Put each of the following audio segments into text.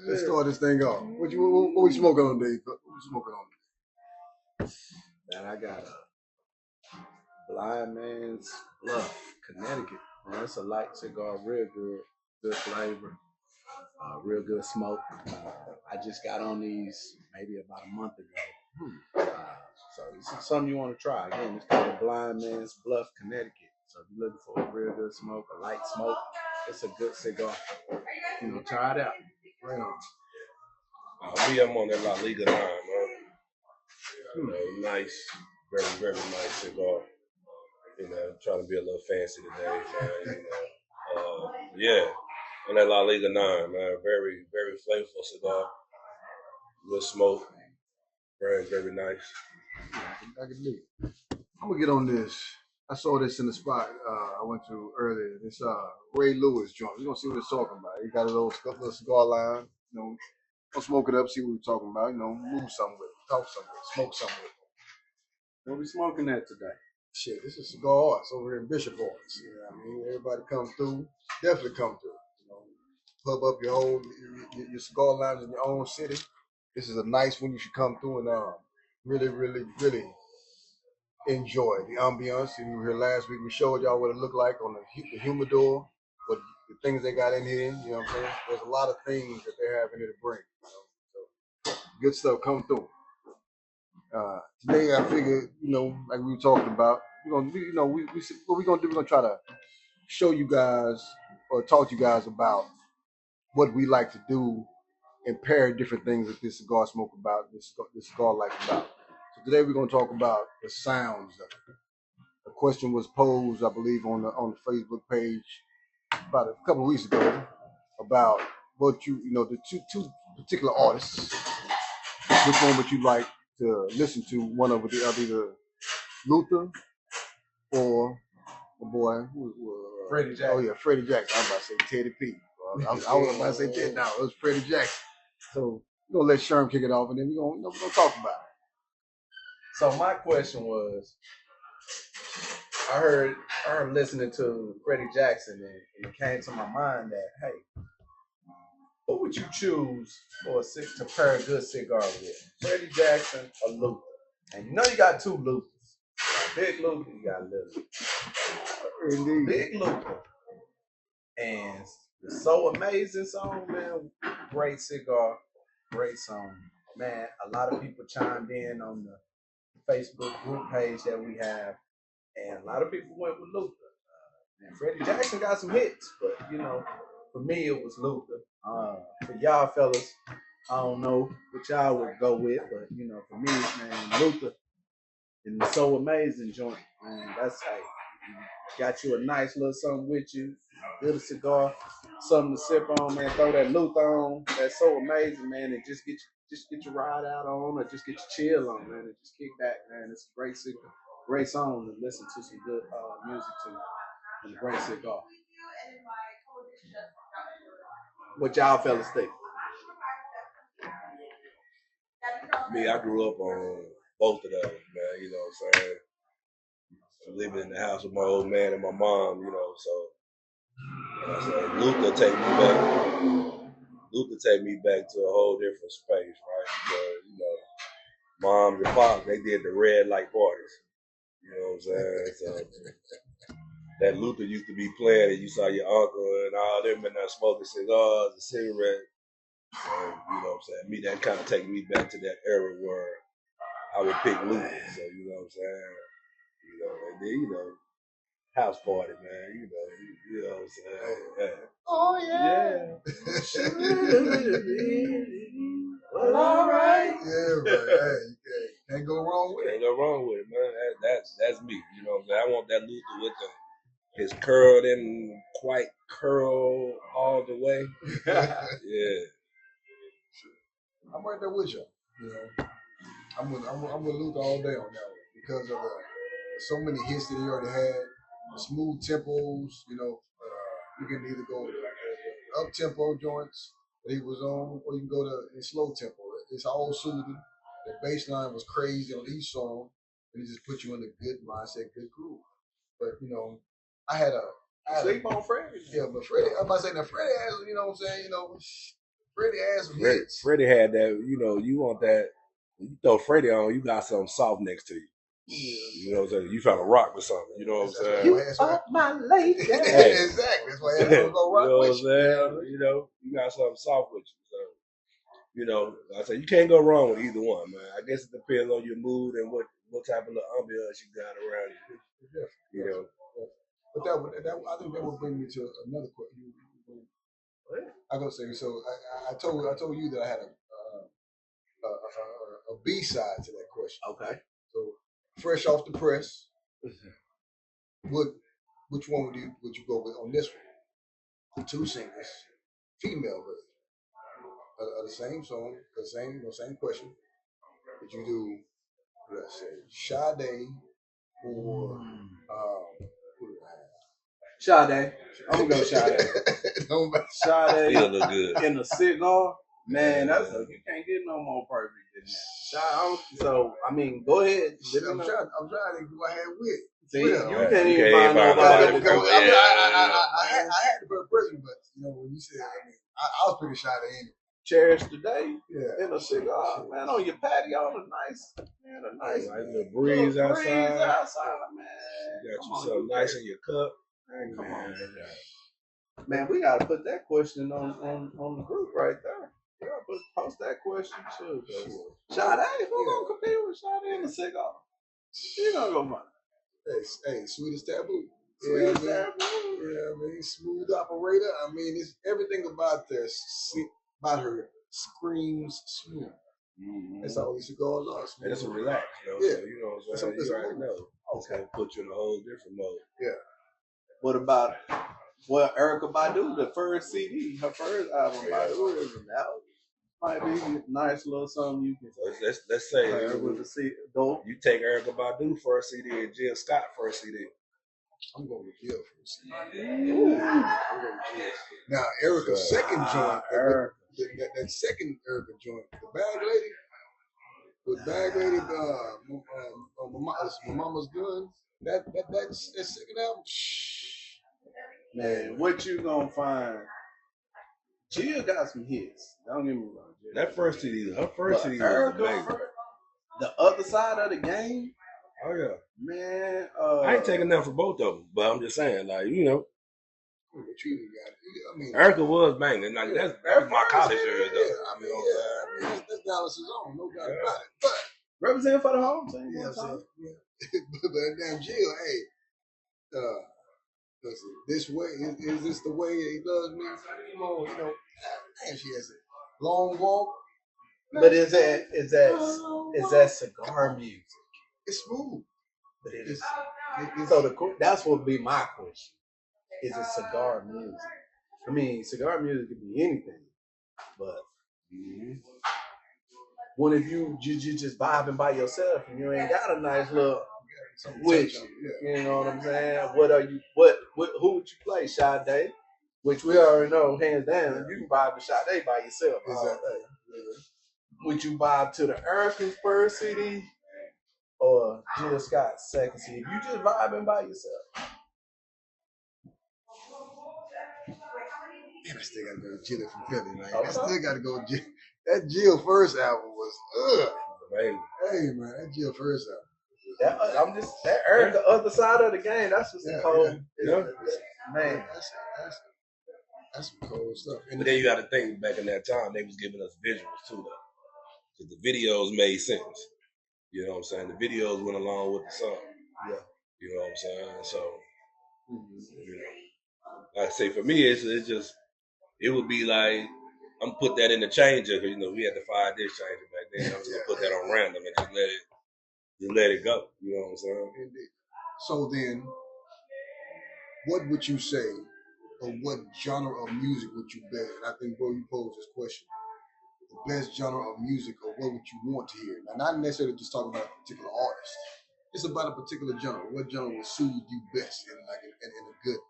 let's start this thing off. What we smoking on, Dave? What we smoking on? Man, I got a Blind Man's Bluff, Connecticut. Man, that's a light cigar, real good flavor, real good smoke. I just got on these maybe about a month ago. So this is something you want to try. Again, it's called a Blind Man's Bluff, Connecticut. So if you're looking for a real good smoke, a light smoke, it's a good cigar. Try it out. Right on. I'm on that La Liga 9, man. Nice, very, very nice cigar. Trying to be a little fancy today, man. Yeah, on that La Liga 9, man. Very, very flavorful cigar. Good smoke. Very, very nice. I can do it. I'm gonna get on this. I saw this in the spot I went to earlier. This Ray Lewis joint. We're gonna see what it's talking about. He got a little cigar line. Gonna smoke it up, see what we're talking about. Move something with it, talk something with it, smoke something with it. What we smoking at today? Shit, this is Cigar Arts over here in Bishop Arts. You know what I mean? Everybody come through. Definitely come through. Pub up your cigar lines in your own city. This is a nice one you should come through and really, really, really enjoy the ambiance. If you were here last week, we showed y'all what it looked like on the humidor, what the things they got in here. You know what I'm saying? There's a lot of things that they have in here to bring. So good stuff come through. Today I figured, like we were talking about, what we're gonna do, we're gonna try to show you guys or talk to you guys about what we like to do and pair different things that this cigar smoke about, this cigar like about. So today we're gonna talk about the sounds of it. A question was posed, I believe, on the Facebook page about a couple of weeks ago about what the two particular artists. Which one would you like to listen to? One of the other, either Luther or boy, Freddie Jackson. Oh yeah, Freddie Jackson. I was about to say Teddy P. I was about to say Teddy. No, it was Freddie Jackson. So we're gonna let Sherm kick it off, and then we're gonna talk about it. So my question was, I heard listening to Freddie Jackson, and it came to my mind that, hey, who would you choose to pair a good cigar with? Freddie Jackson or Luther? And you got two Luthers. You got Big Luther, you got Little. Indeed. Big Luther. And the So Amazing song, man, great cigar, great song. Man, a lot of people chimed in on the Facebook group page that we have, and a lot of people went with Luther. And Freddie Jackson got some hits, but for me it was Luther. For y'all fellas, I don't know what y'all would go with, but for me, man, Luther and the So Amazing joint, man, that's got you a nice little something with you, little cigar, something to sip on, man. Throw that Luther on, that's So Amazing, man, and just get your ride out on, or just get your chill on, man, and just kick back, man. It's a great cigar, great song to listen to some good music to, and a great cigar. What y'all fellas think? Me, I grew up on both of those, man. You know what I'm saying? Living in the house with my old man and my mom, so Luther take me back to a whole different space, right? Because, moms and pops, they did the red light parties. You know what I'm saying? So that Luther used to be playing, and you saw your uncle and all them in there smoking cigars and cigarettes. So, what I'm saying? Me, that kind of take me back to that era where I would pick Luther. So, you know what I'm saying? And then, house party, man. You know what I'm saying? Yeah. Oh yeah. Well, all right. Yeah, but hey, you can't go wrong with it. Can't go wrong with it, man. That's me. You know what I'm saying? I want that Luther with his curl didn't quite curl all the way. Yeah. I'm right there with you. I'm with Luther all day on that one because of so many hits that he already had, smooth tempos. You can either go to the up tempo joints that he was on, or you can go to the slow tempo. It's all soothing. The bass line was crazy on each song, and it just put you in a good mindset, good groove. But I had sleep on Freddie. Yeah, but Freddie, I'm about to say now Freddie has, you know what I'm saying, Freddie had some hits. Freddie had that. You know, you want that. You throw Freddie on, you got something soft next to you. Yeah. You know what I'm saying? You trying to rock with something. You know what I'm saying? You are my lady. Hey. Exactly. That's why I had to go rock with you. You know, you got something soft with you. So, you know, like I said, you can't go wrong with either one, man. I guess it depends on your mood and what type of ambiance you got around you. You know. But that I think that would bring me to another question. I'm gonna say so. I told you that I had a B side to that question. Okay. So fresh off the press, which one would you go with on this one? 2 singers, female version of the same song, the same question. Would you do, let's say, Sade or who do I have? Sade. I'm gonna go Sade. Sade Still look good. in a cigar. Man, you can't get no more perfect than that. So I mean, go ahead. I'm trying to think who I had with. See, Yeah, you can't even find nobody. I had the first person, but you know when you said, I mean, I was pretty shy to end. Cherish the day in a cigar, man, on your patio, a nice little breeze outside. Man. You got you something nice in your cup. Come on, man. We gotta put that question on the group right there. We gotta post that question too. Sade, who gonna compete with Sade in a cigar? You gonna go find. Hey, sweetest taboo. Taboo. Yeah, I mean, smooth operator. I mean, it's everything about her screams smooth. Mm-hmm. That's all these cigars are. Smooth. And it's a relax, you know. Yeah. So, you know what I'm saying? You already know. It's gonna put you in a whole different mode. Yeah. What about Erykah Badu, the first CD, her first album, Badu is an album. Might be a nice little something you can. So let's say you take Erykah Badu first CD and Jill Scott first CD. I'm going with Jill first CD. I'm going with Jill. Now Erykah's second joint, that second Erykah joint, the Bag Lady, My Mama's Gun. That's second album. Man, what you gonna find? Jill got some hits. Don't get me wrong. That first CD, her first CD was amazing. The other side of the game. Oh yeah, man. I ain't taking nothing for both of them, but I'm just saying, like, you know. I mean, Erykah was banging. Like, that's my college years, though. I mean, that's Dallas's own, no doubt about it. But representing for the home team. But damn Jill, hey, listen, this way is this the way he loves me? Come on, you know, man, she has a long walk. But is that cigar music? It's smooth, but so that's what would be my question. Is it cigar music? I mean, cigar music could be anything, but what if you just vibing by yourself and you ain't got a nice little with you? You know what I'm saying? Who would you play? Sade, which we already know hands down. You can vibe with Sade by yourself. Exactly. Would you vibe to the Erykah's first CD or Jill Scott's second CD? If you just vibing by yourself. Man, I still gotta go to Jill from Philly, man. I still gotta go with Jill. That Jill first album was amazing. Hey man, that Jill first album. That Erykah other side of the game. That's what's cold. Yeah. Man, that's some cold stuff. But then you got to think back in that time, they was giving us visuals too, though, because the videos made sense. You know what I'm saying? The videos went along with the song. Yeah. You know what I'm saying? So, you know, like I say, for me, it's just, it would be like, I'm gonna put that in the changer, because, you know, we had the 5-disc changer back then. I'm just gonna put that on random and just let it go. You know what I'm saying? Indeed. So then, what would you say, or what genre of music would you bet? And I think, bro, you posed this question. The best genre of music, or what would you want to hear? Now, not necessarily just talking about a particular artist. It's about a particular genre. What genre will soothe you best in a good,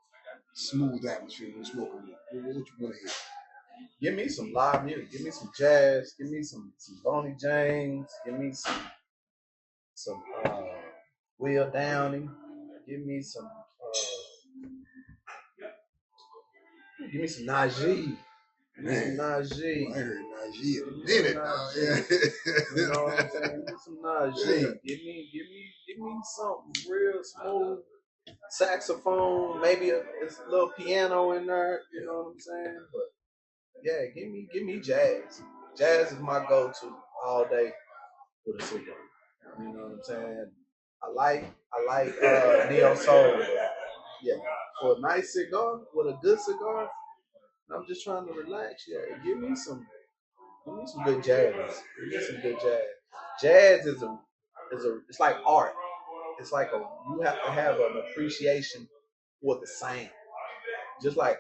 smooth atmosphere when you're smoking it? What would you want to hear? Give me some live music. Give me some jazz. Give me some Bonnie James. Give me some Will Downing. Give me some Najee. Man, Najee. I heard Najee in a minute. You know what I'm saying? Get some Najee. Give me something real smooth. Saxophone, maybe a little piano in there. You know what I'm saying? But yeah, give me jazz. Jazz is my go-to all day with a cigar. You know what I'm saying? I like neo soul. Yeah, for a nice cigar with a good cigar. I'm just trying to relax. Yeah, give me some good jazz. Give me some good jazz. Jazz it's like art. It's like you have to have an appreciation for the sound. Just like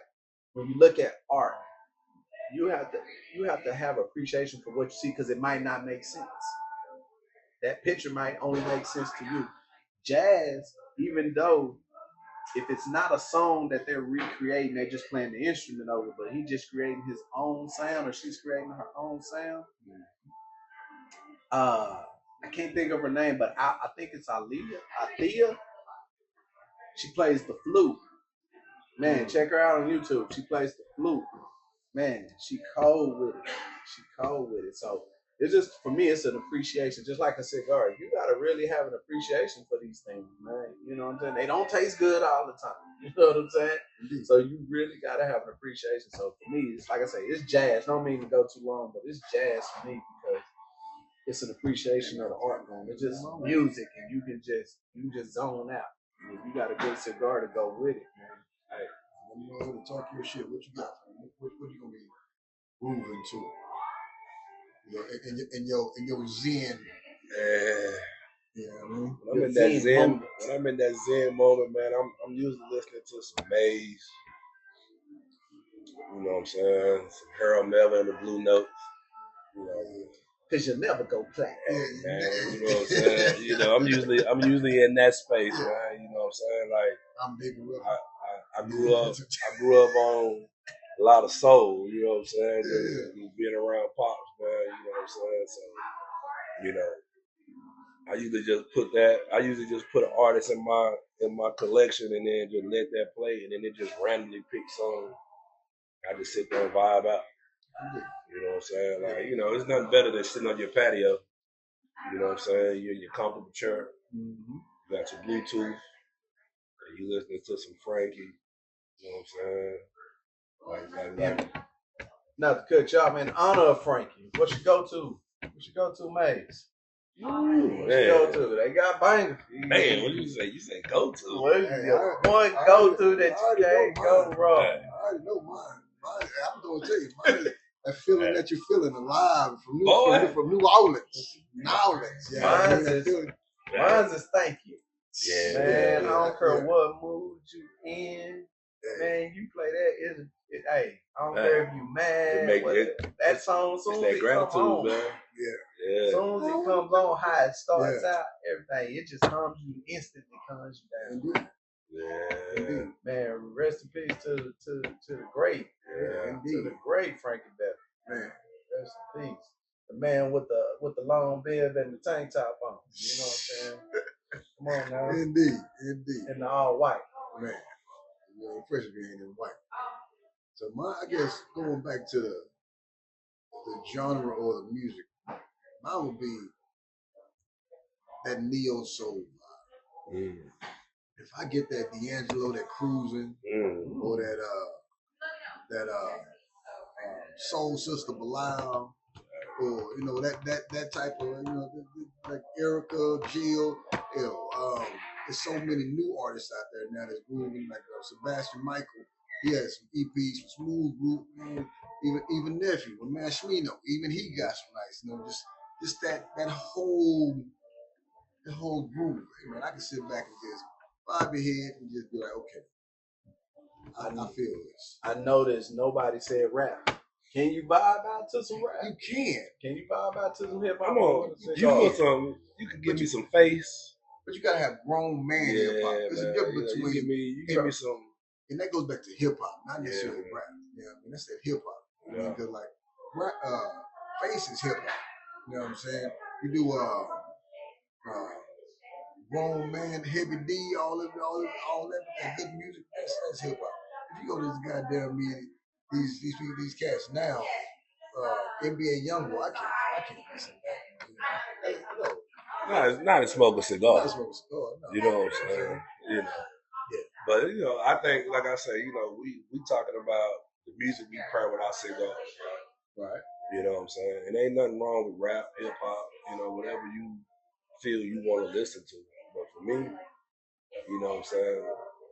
when you look at art, you have to have appreciation for what you see because it might not make sense. That picture might only make sense to you. Jazz, even though if it's not a song that they're recreating, they're just playing the instrument over, but he just creating his own sound or she's creating her own sound. I can't think of her name, but I think it's Althea. She plays the flute. Man, check her out on YouTube. She plays the flute. Man, she cold with it. She cold with it. So it's just for me, it's an appreciation, just like a cigar. You gotta really have an appreciation for these things, man. You know what I'm saying? They don't taste good all the time. You know what I'm saying? Mm-hmm. So you really gotta have an appreciation. So for me, it's like I say, it's jazz. Don't mean to go too long, but it's jazz for me because it's an appreciation of the art form. It's just music, and you can just zone out. You got a good cigar to go with it, man. Hey, when you want to talk your shit, what you got? What you gonna be moving to? You know, in your zen. Yeah, I mean, when I'm in that zen moment, man, I'm usually listening to some Maze. You know what I'm saying? Some Harold Melvin and the Blue Notes. You know, because you'll never go platinum. Yeah, man, you know what I'm saying? You know, I'm usually in that space, man. You know what I'm saying? Like I'm big with I grew up on a lot of soul, you know what I'm saying? Just being around pops, man, you know what I'm saying? So, you know, I usually just put an artist in my collection and then just let that play and then it just randomly picks songs. I just sit there and vibe out. You know what I'm saying? Like, you know, it's nothing better than sitting on your patio. You know what I'm saying? You're in your comfortable chair. Mm-hmm. You got your Bluetooth. And you listening to some Frankie. You know what I'm saying? Like. Not to cut y'all, man. In honor of Frankie, what you go to? What you go to, Maze? What you go to? They got bangers. Man, what do you say? You say go to. What is your one go to that you can't go wrong? I already know mine. I'm going to tell you, mine is that feeling that you're feeling alive from New Orleans. Yeah, mine's is thank you. Yeah, man, I don't care what mood you in. Man, you play that. Hey, I don't care if you mad. That song, soon as it comes on, man. Yeah. Soon as it comes on, how it starts out, everything, it just calms you instantly, calms you down. Yeah. Man, rest in peace to the great, to the great Frankie Beverly. Man, rest in peace. The man with the long beard and the tank top on. You know what I'm saying? Come on now. Indeed. And the all white. Man, you ain't fresh if you ain't in white. So I guess going back to the genre or the music, mine would be that neo soul vibe. Mm. If I get that D'Angelo, that cruising, or that Soul Sister Bilal, or you know that type of like Erica, Jill, there's so many new artists out there now that's grooving, like Sebastian Michael. He has some EPs, some smooth group, man. Even nephew, man, Shmino, even he got some nice, just that whole groove. Man, I can sit back and just bob your head and just be like, okay, I feel this. I noticed nobody said rap. Can you vibe out to some rap? You can. Can you vibe out to some hip hop? Come on, you can give me some face. But you gotta have grown man hip hop. There's a difference between you give me some, and that goes back to hip hop, not necessarily rap. Yeah, I mean that's that hip hop. Yeah. Because like rap, face is hip hop. You know what I'm saying? You do grown man, heavy D, all that good music. That's hip hop. If you go to this goddamn media, these cats now, NBA Youngboy, I can't listen to that. You know, It's not a smoking cigar. not smoking cigar. No. You know what I'm saying? You know. Yeah. But I think, like I say, we talking about the music we play with our cigars, right? You know what I'm saying? And ain't nothing wrong with rap, hip hop, whatever you feel you want to listen to. But for me, you know what I'm saying?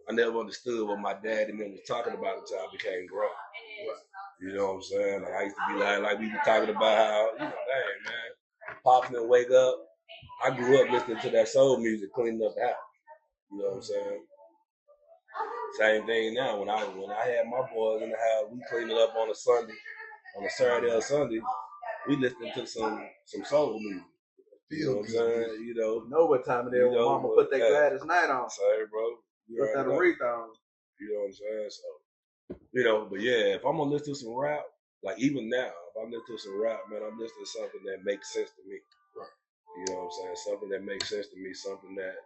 I never understood what my dad and them was talking about until I became grown. Right. You know what I'm saying? Like I used to be like we were talking about how, dang man, Pops didn't wake up. I grew up listening to that soul music, cleaning up the house. You know what I'm saying? Same thing now. When I had my boys in the house, we cleaned it up on a Saturday or Sunday. We listening to some soul music. You know what I'm saying? You know what time it is when Mama put that Gladys Knight on. Sorry, bro. Put that Aretha on. You know what I'm saying? So, but yeah, if I'm gonna listen to some rap, like even now, if I'm listening to some rap, man, I'm listening to something that makes sense to me. Right. You know what I'm saying? Something that makes sense to me, something that's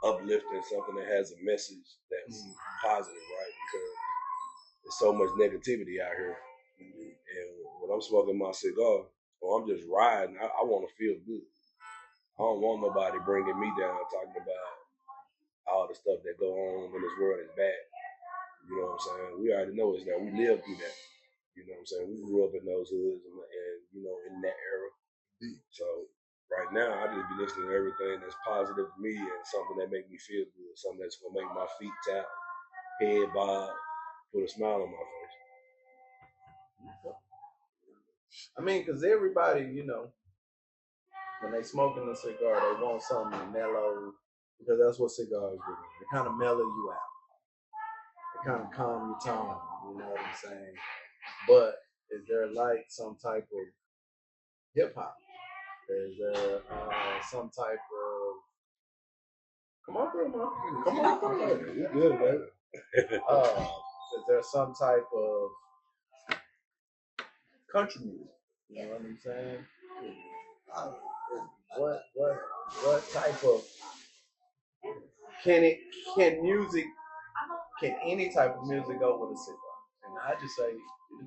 uplifting, something that has a message that's positive, right? Because there's so much negativity out here. And when I'm smoking my cigar or I'm just riding, I want to feel good. I don't want nobody bringing me down talking about all the stuff that go on when this world is bad. You know what I'm saying? We already know it's that. We lived through that. You know what I'm saying? We grew up in those hoods and in that era. So right now, I just be listening to everything that's positive to me and something that make me feel good, something that's gonna make my feet tap, head bob, put a smile on my face. I mean, because everybody, when they smoking a cigar, they want something mellow, because that's what cigars do. They kind of mellow you out. They kind of calm your tone, you know what I'm saying? But is there like some type of hip hop? Is there some type of... Come on through, man. Come on through. You good, man. Is there some type of country music? You know what I'm saying? What type of... Can any type of music go with a cigar? And I just say it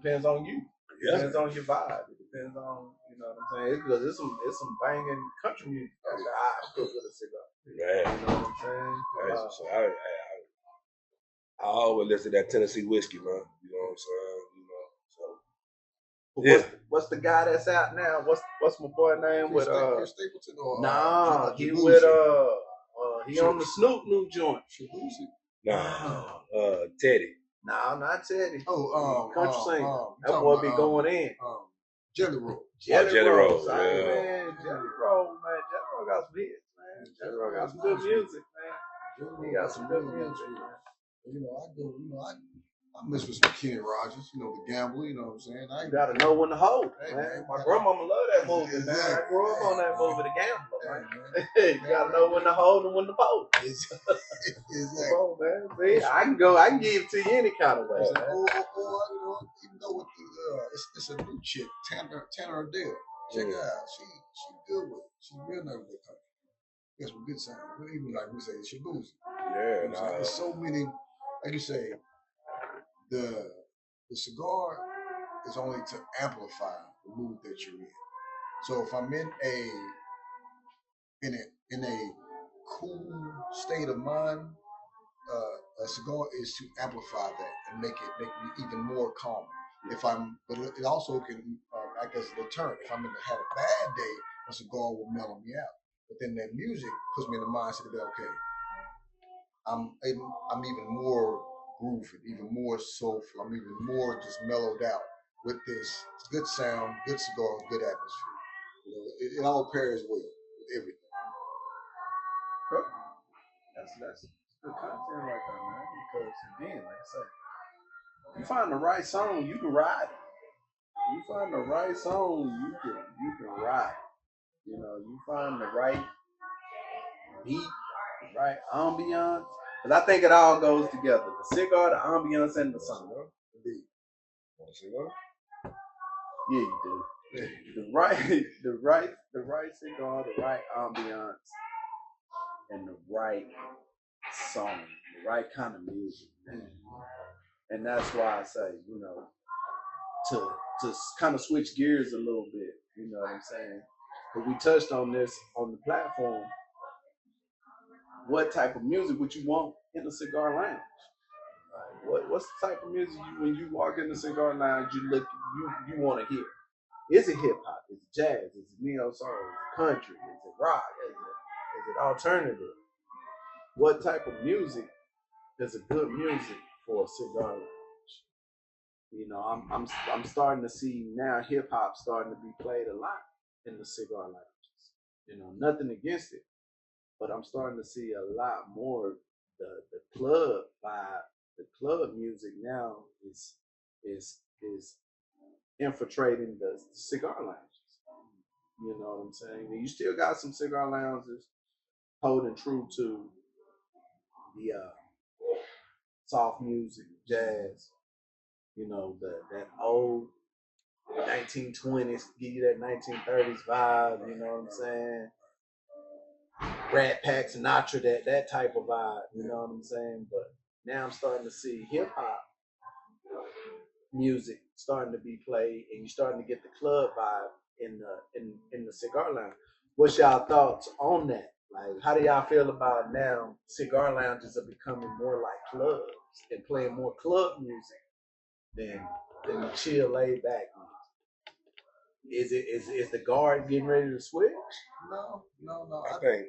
depends on you. It depends on your vibe. It depends on, you know what I'm saying? Because it's some banging country music that I put with a cigar. Man. You know what I'm saying? I always listen to that Tennessee whiskey, man. You know what I'm saying? What's the guy that's out now? What's my boy name with Stapleton or he with he on the Snoop new joint. Nah. Teddy. No, not Teddy. Country singer. That boy be going in. Jelly Roll. Jelly Roll. Yeah. Man, Jelly Roll, man. Jelly Roll got some hits, man. Jelly Roll got some good music, man. He got some good music, man. I mess with some Kenny Rogers, the gambler, you know what I'm saying? You gotta know when to hold, man. My grandmama loved that movie, man. I grew up on that movie, The Gambler, man. You gotta know when to hold and when to fold. Exactly. Come on, man. See, I can give it to you any kind of way. Even though it's a new chick, Tanner Adele. Check her out. She good with it. She real nice with the country. Got some good sound. Even like we say, she boozy. Yeah, there's so many, like you say, the cigar is only to amplify the mood that you're in. So if I'm in a cool state of mind, a cigar is to amplify that and make me even more calm. But it also can act as a deterrent. If I'm had a bad day, a cigar will mellow me out. But then that music puts me in the mindset of okay, I'm even more groovy, even more soulful. I'm even more just mellowed out with this good sound, good cigar, good atmosphere. It all pairs well with everything. That's good content right there, man. Because again, like I said, you find the right song, you can ride it. You find the right song, you can ride. You find the right beat, the right ambiance. Because I think it all goes together. The cigar, the ambiance, and the song. Indeed. Want a cigar? Yeah, you do. The right cigar, the right ambiance, and the right song, the right kind of music, man. And that's why I say, to kind of switch gears a little bit, you know what I'm saying? But we touched on this on the platform. What type of music would you want in a cigar lounge? What's the type of music when you walk in the cigar lounge you want to hear? Is it hip hop? Is it jazz? Is it neo soul? Is it country? Is it rock? Is it alternative? What type of music is a good music for a cigar lounge? I'm starting to see now hip hop starting to be played a lot in the cigar lounges. Nothing against it, but I'm starting to see a lot more the club vibe, the club music now is infiltrating the cigar lounges. You know what I'm saying? And you still got some cigar lounges holding true to the soft music, jazz. That old 1920s, give you that 1930s vibe. You know what I'm saying? Rat Pack, Sinatra, that type of vibe. You know what I'm saying? But now I'm starting to see hip hop music starting to be played, and you're starting to get the club vibe in the cigar lounge. What's y'all thoughts on that? Like, how do y'all feel about now? Cigar lounges are becoming more like clubs and playing more club music than the chill, laid back music. Is the guard getting ready to switch? No. I think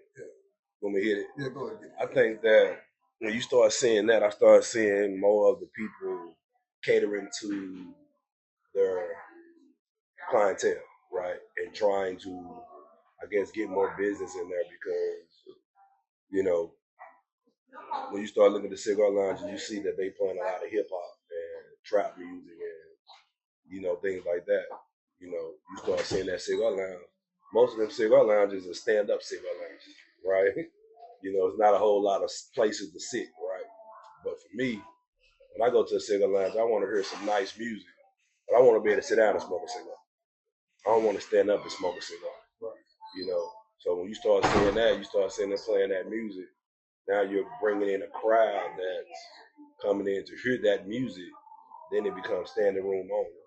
when we hit it, Yeah, go ahead. I think that when you start seeing that, I start seeing more of the people catering to their clientele, right, and trying to, I guess, get more business in there because you know when you start looking at the cigar lounges, you see that they playing a lot of hip hop and trap music and things like that. You start seeing that cigar lounge. Most of them cigar lounges are stand-up cigar lounges, right? It's not a whole lot of places to sit, right? But for me, when I go to a cigar lounge, I want to hear some nice music, but I want to be able to sit down and smoke a cigar. I don't want to stand up and smoke a cigar. So when you start seeing that, you start seeing them playing that music. Now you're bringing in a crowd that's coming in to hear that music. Then it becomes standing room only.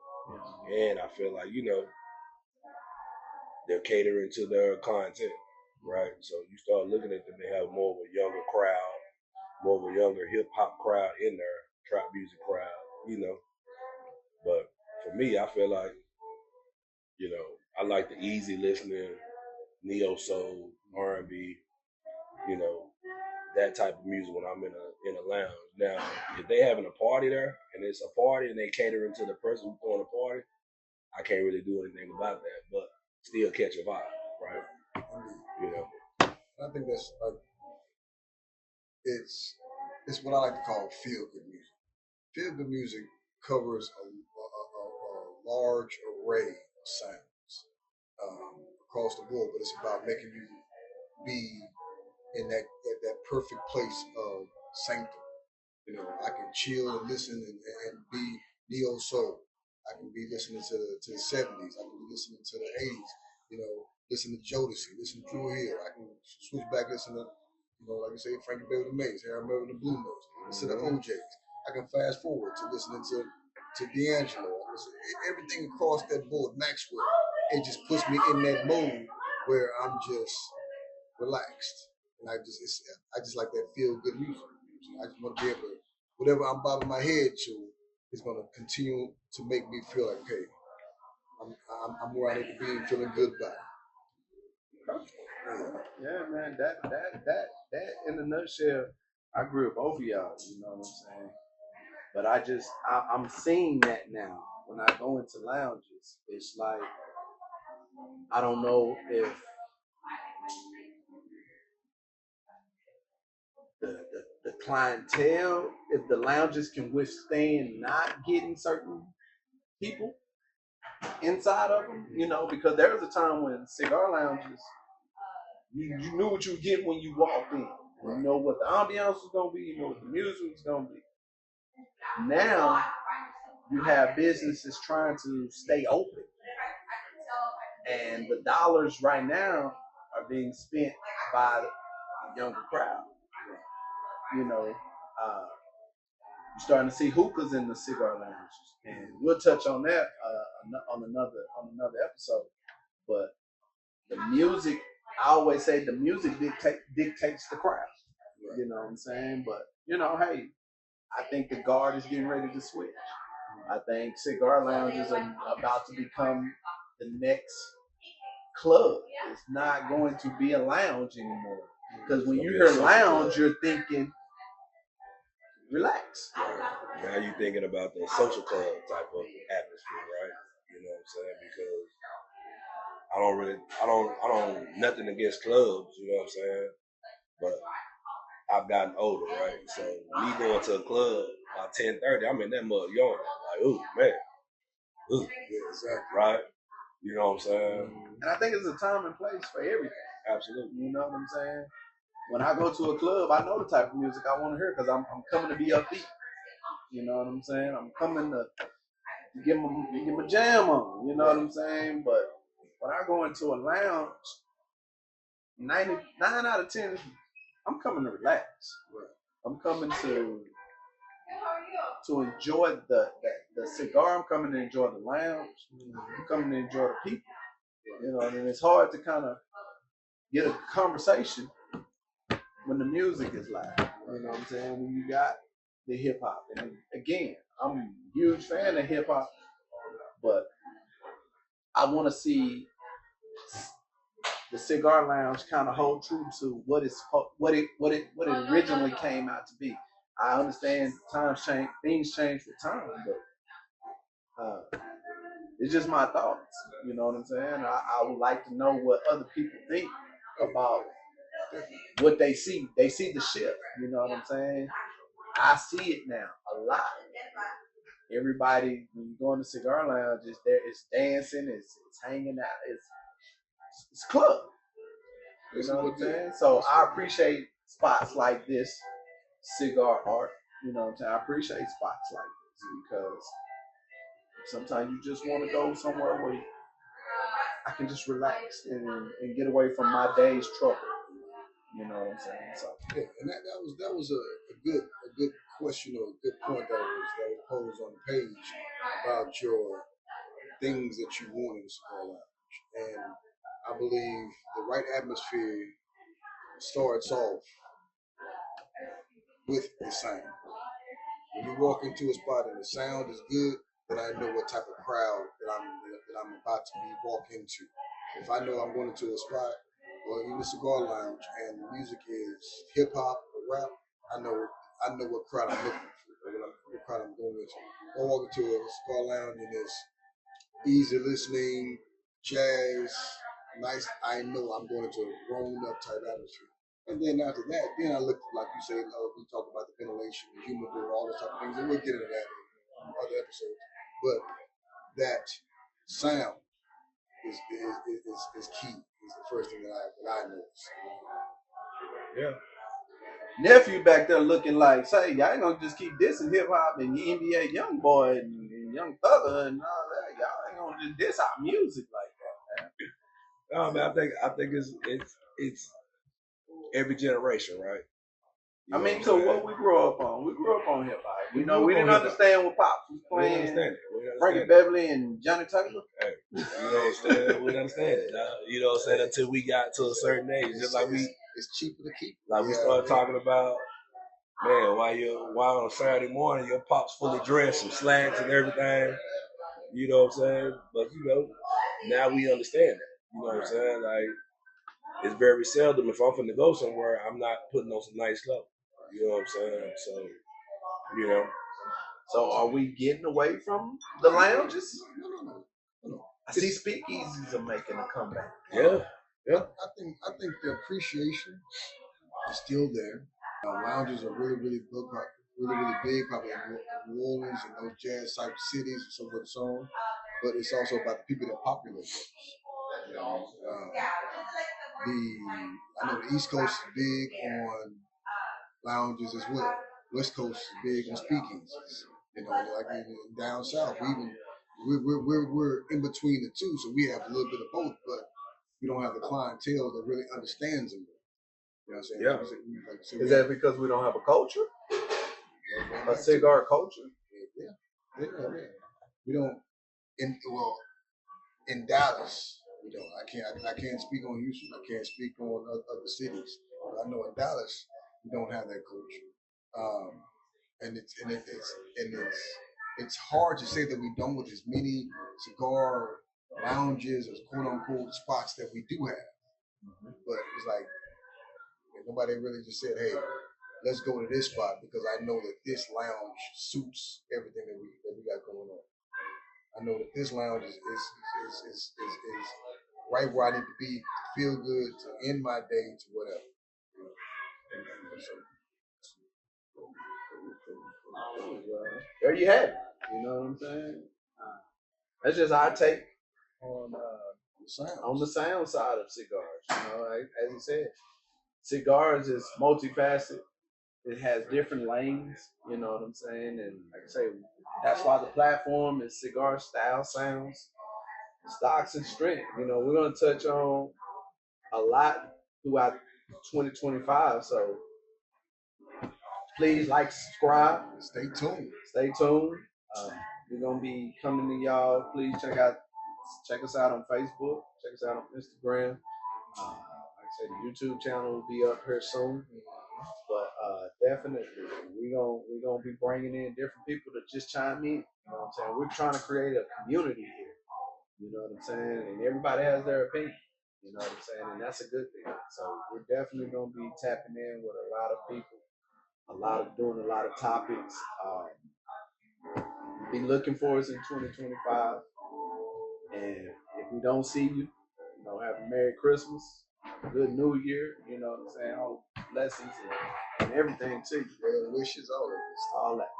And I feel like, they're catering to their content, right? So you start looking at them, they have more of a younger crowd, more of a younger hip hop crowd in there, trap music crowd. But for me, I feel like, I like the easy listening, neo soul, R&B, you know, that type of music when I'm in a lounge. Now, if they having a party there and it's a party and they catering to the person who's throwing a party, I can't really do anything about that, but still catch a vibe, right? I think that's it's what I like to call feel good music. Feel good music covers a large array of sounds across the board, but it's about making you be in that perfect place of sanctum. I can chill and listen and be neo soul. I can be listening to the 70s. I can be listening to the 80s. Listen to Jodeci, listen to Drew Hill. I can switch back, listen to, like you say, Frankie Beverly Mays, Harold Melvin, the Blue Notes, listen to OJs. I can fast forward to listening to D'Angelo. Everything across that board, Maxwell. It just puts me in that mode where I'm just relaxed, and I just like that feel good music. I just want to be able to, whatever I'm bobbing my head to, is going to continue to make me feel like, okay, I'm where I need to be, feeling good about it. Yeah, man. That in a nutshell, I agree with both of y'all. You know what I'm saying? But I'm seeing that now when I go into lounges. It's like I don't know if the clientele, if the lounges can withstand not getting certain people inside of them, because there was a time when cigar lounges, you knew what you would get when you walked in. You know what the ambiance was going to be, you know what the music was going to be. Now, you have businesses trying to stay open. And the dollars right now are being spent by the younger crowd. you're starting to see hookahs in the cigar lounges, and we'll touch on that on another episode. But the music, I always say, the music dictates the crowd. Right. You know what I'm saying? But hey, I think the guard is getting ready to switch. I think cigar lounges are about to become the next club. It's not going to be a lounge anymore. Because when you hear lounge, you're thinking relax. Right. Now you're thinking about the social club type of atmosphere, right? You know what I'm saying? Because I don't, nothing against clubs, you know what I'm saying? But I've gotten older, right? So me going to a club by 10:30, I'm in that mud yawning. Like, ooh, man. Ooh. Yeah, exactly. Right? You know what I'm saying? And I think it's a time and place for everything. Absolutely. You know what I'm saying? When I go to a club, I know the type of music I want to hear because I'm coming to be upbeat. You know what I'm saying? I'm coming to get my jam on. You know what I'm saying? But when I go into a lounge, 99 out of 10, I'm coming to relax. I'm coming to enjoy the cigar. I'm coming to enjoy the lounge. I'm coming to enjoy the people. You know, and it's hard to kind of get a conversation when the music is loud. You know what I'm saying? When you got the hip hop. And again, I'm a huge fan of hip hop, but I want to see the cigar lounge kind of hold true to what it originally came out to be. I understand times change, things change with time, but it's just my thoughts. You know what I'm saying? I would like to know what other people think about what they see. They see the shift. You know what I'm saying? I see it now a lot. Everybody, when you go in the cigar lounge, is there. It's dancing. It's hanging out. It's club. You know what I'm saying? So I appreciate spots like this, cigar art. You know what I'm saying? I appreciate spots like this because sometimes you just want to go somewhere where I can just relax and get away from my day's trouble. You know what I'm saying? So yeah, and that was a good question or a good point that was posed on the page about your things that you want in the cigar lounge. And I believe the right atmosphere starts off with the sound. When you walk into a spot and the sound is good, then I know what type of crowd that I'm about to be walk into. If I know I'm going into a spot or even a cigar lounge and the music is hip hop or rap, I know what crowd I'm looking for, what crowd I'm going into. I walk into a cigar lounge and it's easy listening, jazz, nice. I know I'm going into a grown up type atmosphere. And then after that, then I look, like you say, we talk about the ventilation, the humidor, all those type of things, and we'll get into that in other episodes. But that sound is key. Is the first thing that I notice. yeah. Nephew back there looking like, say, y'all ain't gonna just keep dissing hip hop and NBA Young Boy and Young Thugger and all that. Y'all ain't gonna just diss our music like that, man. No, man, I think it's every generation, right? I mean, so what we grew up on? We grew up on hip hop. We didn't understand what Pops was playing. Frankie Beverly and Johnny Tucker. Hey, you know what I'm saying? We didn't understand it. You know what I'm saying? Until we got to a certain age, just like it's cheaper to keep. Like we started talking about, man, why on a Saturday morning your pop's fully dressed and slacks and everything. You know what I'm saying? But now we understand that. You know what I'm saying? Like it's very seldom if I'm finna go somewhere, I'm not putting on some nice clothes. You know what I'm saying? So, So are we getting away from the lounges? No. I see speakeasies are making a comeback. Yeah. I think the appreciation is still there. Lounges are really big, probably in New Orleans and those jazz type cities and so forth and so on. But it's also about the people that populate those. I know the East Coast is big on lounges as well. West Coast is big on speakeasies. Like down south, we're in between the two, so we have a little bit of both, but we don't have the clientele that really understands them. You know what I'm saying? Yeah. Is that because we don't have a culture? a cigar culture. Yeah. We don't in Dallas, I can't speak on Houston. I can't speak on other cities. But I know in Dallas, we don't have that culture. And it's hard to say that we don't with as many cigar lounges as quote unquote spots that we do have. But it's like nobody really just said, "Hey, let's go to this spot because I know that this lounge suits everything that we got going on. I know that this lounge is right where I need to be, to feel good, to end my day, to whatever." There you have it. You know what I'm saying? That's just our take on the sound side of cigars. You know, as you said, cigars is multifaceted. It has different lanes. You know what I'm saying? And like I say, that's why the platform is Cigar Style Sounds, Stocks and Strength. You know, we're gonna touch on a lot throughout 2025. So please like, subscribe, Stay tuned. Stay tuned. We're gonna be coming to y'all. Please check us out on Facebook. Check us out on Instagram. Like I said, the YouTube channel will be up here soon. But definitely, we're gonna be bringing in different people to just chime in. You know what I'm saying? We're trying to create a community here. You know what I'm saying? And everybody has their opinion. You know what I'm saying? And that's a good thing. So we're definitely gonna be tapping in with a lot of people, doing a lot of topics. Be looking for us in 2025. And if we don't see you, have a Merry Christmas, Good New Year. You know what I'm saying? All blessings and everything to you. Well wishes, all of this. All that.